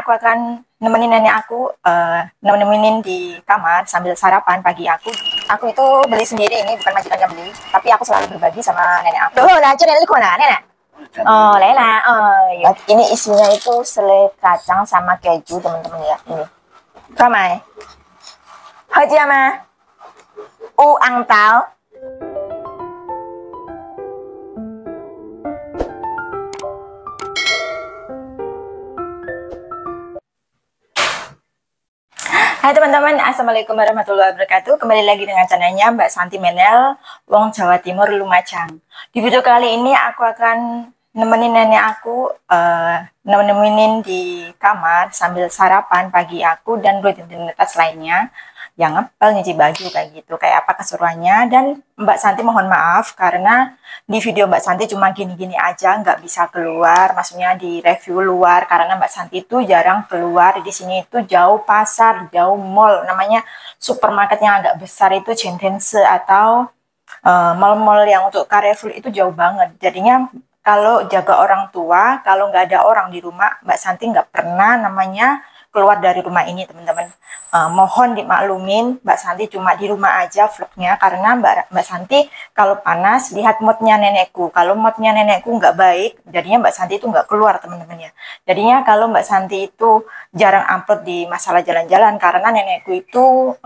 aku akan nemenin nenek aku, nemenin di kamar sambil sarapan pagi aku. Aku itu beli sendiri, ini bukan majikannya beli, tapi aku selalu berbagi sama nenek aku. Tuh lah, nenek kona, nenek. Oh, Lela. Oh, iya. Ini isinya itu selai kacang sama keju, teman-teman ya. Ini. Kamai. Haji ama. Ang tao. Hai teman-teman, assalamualaikum warahmatullahi wabarakatuh. Kembali lagi dengan channelnya Mbak Santi Menel, Wong Jawa Timur, Lumajang. Di video kali ini aku akan nemenin nenek aku, nemenin di kamar sambil sarapan pagi aku dan rutinitas lainnya yang ngepel, nyuci baju kayak gitu, kayak apa keseruannya. Dan Mbak Santi mohon maaf karena di video Mbak Santi cuma gini-gini aja, nggak bisa keluar, maksudnya di review luar karena Mbak Santi itu jarang keluar. Di sini itu jauh pasar, jauh mall, namanya supermarket yang agak besar itu Jentense atau mall-mall yang untuk Carrefour itu jauh banget. Jadinya kalau jaga orang tua, kalau nggak ada orang di rumah, Mbak Santi nggak pernah namanya keluar dari rumah ini, teman-teman. Mohon dimaklumin, Mbak Santi cuma di rumah aja vlognya, karena Mbak Santi kalau panas, lihat moodnya nenekku. Kalau moodnya nenekku nggak baik, jadinya Mbak Santi itu nggak keluar, teman-teman ya. Jadinya kalau Mbak Santi itu jarang upload di masalah jalan-jalan, karena nenekku itu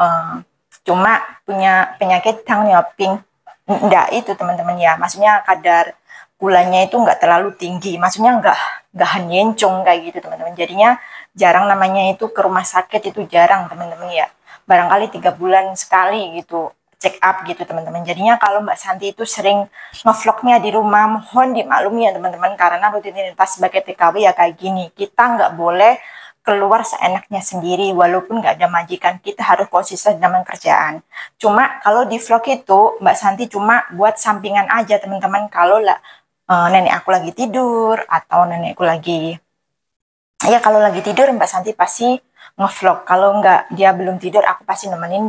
cuma punya penyakit Tang Nyoping. Enggak itu, teman-teman ya. Maksudnya kadar gulanya itu nggak terlalu tinggi, maksudnya nggak hanyencong kayak gitu, teman-teman. Jadinya jarang namanya itu ke rumah sakit, itu jarang, teman-teman ya. Barangkali 3 bulan sekali gitu check up gitu, teman-teman. Jadinya kalau Mbak Santi itu sering ngevlognya di rumah, mohon dimaklumi ya teman-teman, karena rutinitas sebagai TKW ya kayak gini. Kita nggak boleh keluar seenaknya sendiri, walaupun nggak ada majikan, kita harus konsisten dalam kerjaan. Cuma kalau di vlog itu Mbak Santi cuma buat sampingan aja, teman-teman. Kalau nenek aku lagi tidur atau nenekku lagi, ya kalau lagi tidur Mbak Santi pasti ngevlog. Kalau nggak dia belum tidur, aku pasti nemenin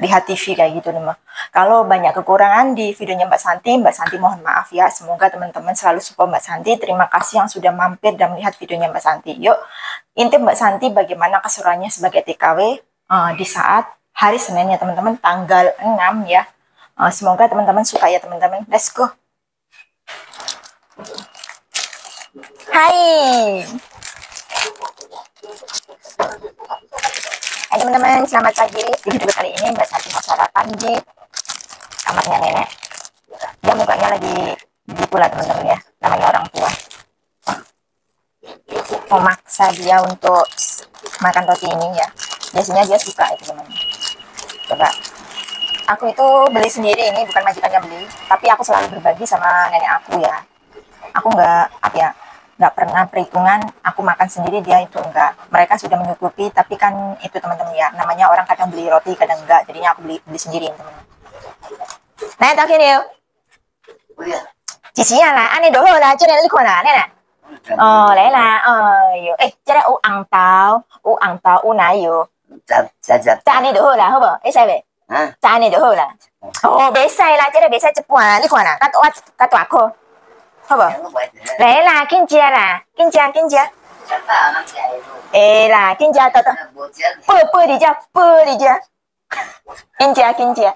lihat TV kayak gitu nih. Kalau banyak kekurangan di videonya Mbak Santi mohon maaf ya. Semoga teman-teman selalu support Mbak Santi. Terima kasih yang sudah mampir dan melihat videonya Mbak Santi. Yuk, intip Mbak Santi bagaimana keseruannya sebagai TKW di saat hari Senin ya teman-teman, tanggal 6 ya. Semoga teman-teman suka ya teman-teman. Let's go. Hai. Hai teman-teman, selamat pagi. Di video kali ini Mbak Santi mau sarapan di kamarnya nenek. Dia mukanya lagi pula teman-teman ya, namanya orang tua. Mau maksa dia untuk makan roti ini ya. Biasanya dia suka itu teman-teman. Coba. Aku itu beli sendiri, ini bukan majikannya beli, tapi aku selalu berbagi sama nenek aku ya. Aku nggak pernah perhitungan aku makan sendiri, dia itu enggak. Mereka sudah menyukupi, tapi kan itu teman-teman ya, namanya orang kadang beli roti kadang enggak, jadinya aku beli sendiri teman-teman. Nah, tak ini yuk. Cicinya lah, aneh doh lah, jadi lihat lah, nenek. Oh, Lela, oh, yuk. Jadi ang tao, unayo. Cha này được hơn là không bờ? Ê sai về. Cha này được hơn là. Ồ, bé sai là chứ bé sai chụp quả đi quả là các tòa khô. Không bờ? Đấy là kinh chia là kinh chia. Ê là kinh chia tao. Bơ đi chưa? Kinh chia.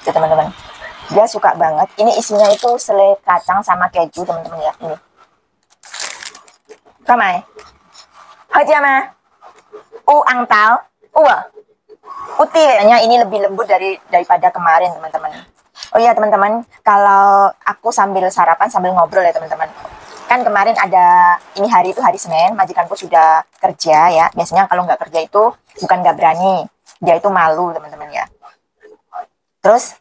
Tuh teman-teman. Dia suka banget. Ini isinya itu selai kacang sama keju teman-teman ya. Ini. Kamai. Haji ama. Ang tao. Putih kayaknya, ini lebih lembut daripada kemarin teman-teman. Oh iya teman-teman, kalau aku sambil sarapan sambil ngobrol ya teman-teman. Kan kemarin ini hari itu hari Senin, majikanku sudah kerja ya. Biasanya kalau nggak kerja itu bukan nggak berani, dia itu malu teman-teman ya. Terus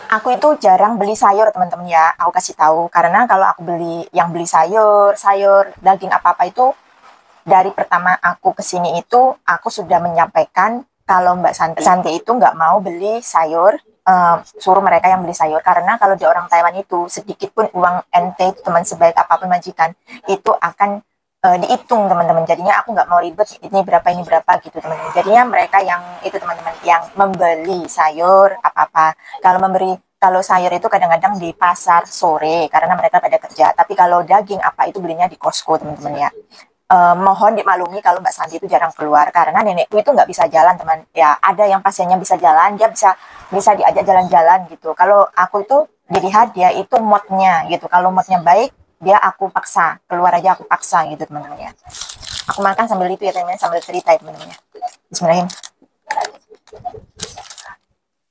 aku itu jarang beli sayur teman-teman ya. Aku kasih tahu karena kalau aku beli sayur, daging apa-apa itu dari pertama aku kesini itu aku sudah menyampaikan kalau Mbak Santi itu nggak mau beli sayur. Suruh mereka yang beli sayur, karena kalau di orang Taiwan itu sedikit pun uang NT teman, sebaik apapun majikan itu akan dihitung teman-teman. Jadinya aku nggak mau ribet ini berapa gitu teman-teman. Jadinya mereka yang itu teman-teman yang membeli sayur apa-apa, kalau memberi kalau sayur itu kadang-kadang di pasar sore karena mereka pada kerja. Tapi kalau daging apa itu belinya di Costco teman-teman ya. Mohon dimaklumi kalau Mbak Santi itu jarang keluar karena nenekku itu nggak bisa jalan teman. Ya ada yang pasiennya bisa jalan, dia bisa bisa diajak jalan-jalan gitu. Kalau aku itu dilihat dia itu moodnya gitu. Kalau moodnya baik, dia aku paksa keluar aja aku paksa gitu teman-teman ya. Aku makan sambil itu ya teman-teman, sambil cerita ya teman-teman ya. Bismillahirrahmanirrahim.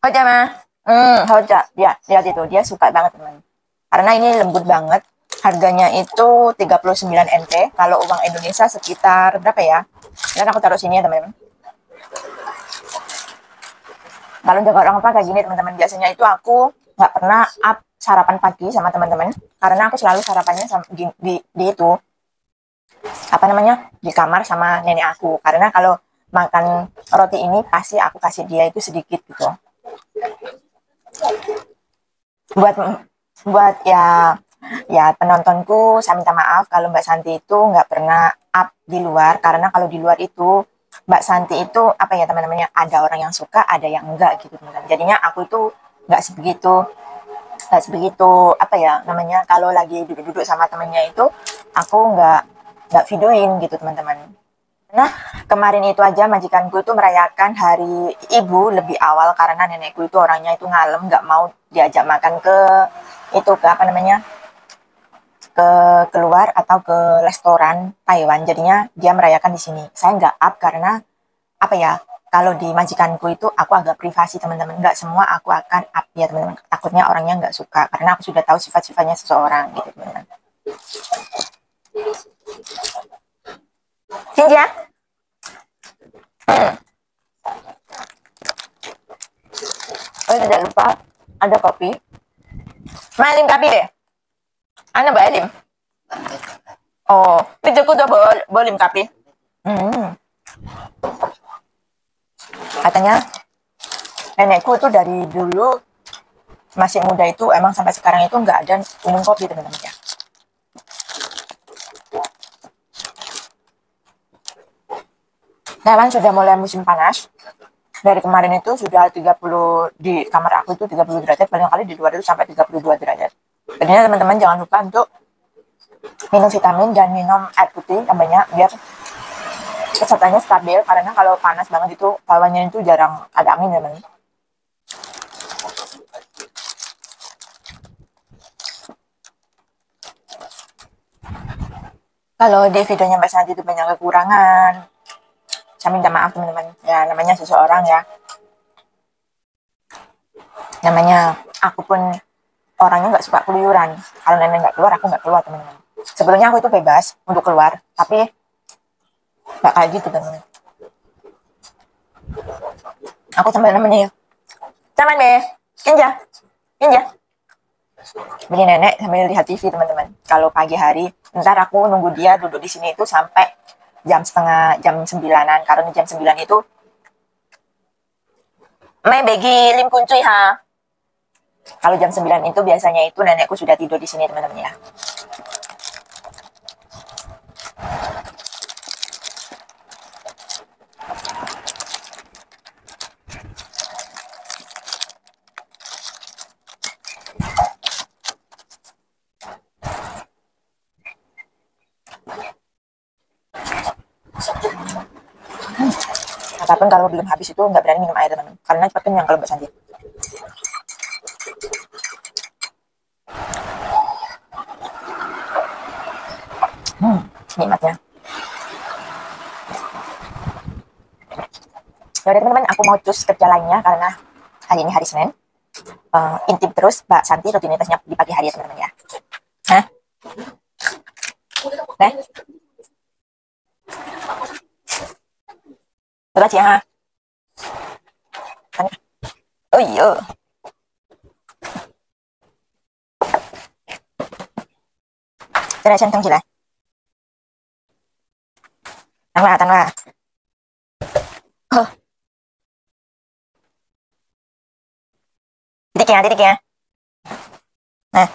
Hoja mah, hoja dia itu dia suka banget teman. Karena ini lembut banget. Harganya itu 39 NT. Kalau uang Indonesia sekitar berapa ya? Dan aku taruh sini ya teman-teman. Kalau jaga orang tua kayak gini teman-teman, biasanya itu aku nggak pernah up sarapan pagi sama teman-teman karena aku selalu sarapannya sama, di itu apa namanya di kamar sama nenek aku karena kalau makan roti ini pasti aku kasih dia itu sedikit gitu buat buat ya penontonku. Saya minta maaf kalau Mbak Santi itu nggak pernah up di luar karena kalau di luar itu Mbak Santi itu apa ya teman-temannya, ada orang yang suka ada yang enggak gitu teman-teman. Jadinya aku itu nggak sebegitu apa ya namanya, kalau lagi duduk-duduk sama temennya itu aku nggak videoin gitu teman-teman. Nah, kemarin itu aja majikanku itu merayakan hari ibu lebih awal karena nenekku itu orangnya itu ngalem, nggak mau diajak makan ke itu ke apa namanya ke keluar atau ke restoran Taiwan. Jadinya dia merayakan di sini. Saya nggak up karena apa ya? Kalau di majikanku itu aku agak privasi teman-teman. Nggak semua aku akan up ya teman-teman. Takutnya orangnya nggak suka karena aku sudah tahu sifat-sifatnya seseorang gitu teman-teman. Sini ya. Oh, tidak lupa ada kopi. Malim kopi deh. Ana balim. Oh, videoku udah bolim kopi. Katanya nenekku itu dari dulu masih muda itu emang sampai sekarang itu nggak ada minum kopi teman-teman ya. Taiwan sudah mulai musim panas. Dari kemarin itu sudah 30 di kamar aku itu 30 derajat, paling kali di luar itu sampai 32 derajat. Jadinya teman-teman jangan lupa untuk minum vitamin dan minum air putih yang banyak biar kesehatannya stabil karena kalau panas banget itu Taiwannya itu jarang ada angin ya teman. Kalau di videonya Mbak Santi itu banyak kekurangan, saya minta maaf teman-teman. Ya namanya seseorang ya. Namanya aku pun orangnya nggak suka keluyuran. Kalau nenek nggak keluar, aku nggak keluar teman-teman. Sebetulnya aku itu bebas untuk keluar, tapi nggak kayak gitu teman-teman. Aku sambil namanya ya. Cuman be, Kenja, Kenja. Beli nenek sambil lihat TV teman-teman. Kalau pagi hari, ntar aku nunggu dia duduk di sini itu sampai jam 9-an. Karena jam 9 itu main bagi lim kuncuy ha. Kalau jam 9 itu biasanya itu nenekku sudah tidur di sini teman-teman ya. Apapun kalau belum habis itu nggak berani minum air teman-teman. Karena cepat kenyang kalau Mbak Santi. Nikmatnya. Ya udah teman-teman, aku mau cus kerja lainnya karena hari ini hari Senin. Intip terus Mbak Santi rutinitasnya di pagi hari ya teman-teman ya. Hah? Nah, terus ya. Oh iya. Saya centang gila. Tanglah. Oh, titik ya. Nah,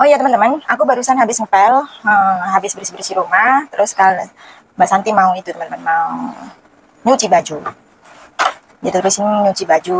Oh iya teman-teman, aku barusan habis ngepel, habis bersih-bersih rumah, terus kalau Mbak Santi mau itu teman-teman, mau nyuci baju. Jadi terus ini nyuci baju.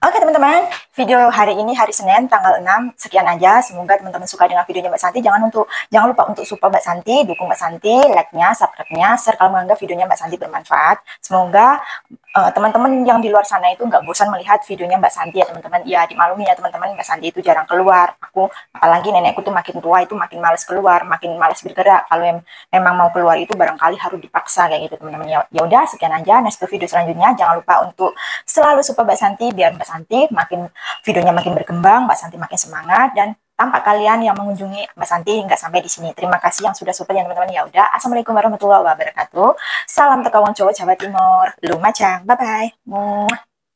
Oke teman-teman, video hari ini hari Senin tanggal 6 sekian aja. Semoga teman-teman suka dengan videonya Mbak Santi. Jangan lupa untuk support Mbak Santi, dukung Mbak Santi, like-nya, subscribe-nya, share kalau menganggap videonya Mbak Santi bermanfaat. Semoga teman-teman yang di luar sana itu nggak bosan melihat videonya Mbak Santi ya teman-teman. Ya dimaklumi ya teman-teman, Mbak Santi itu jarang keluar. Apalagi nenekku tuh makin tua itu makin males keluar, makin males bergerak. Kalau memang mau keluar itu barangkali harus dipaksa kayak gitu teman-teman. Ya udah sekian aja. Next video selanjutnya jangan lupa untuk selalu support Mbak Santi biar Mbak Santi videonya makin berkembang, Mbak Santi makin semangat, dan tanpa kalian yang mengunjungi Mbak Santi nggak sampai di sini. Terima kasih yang sudah support ya teman-teman. Ya udah, assalamualaikum warahmatullahi wabarakatuh. Salam teka wong Jawa Jawa Timur, Lumajang. Bye bye.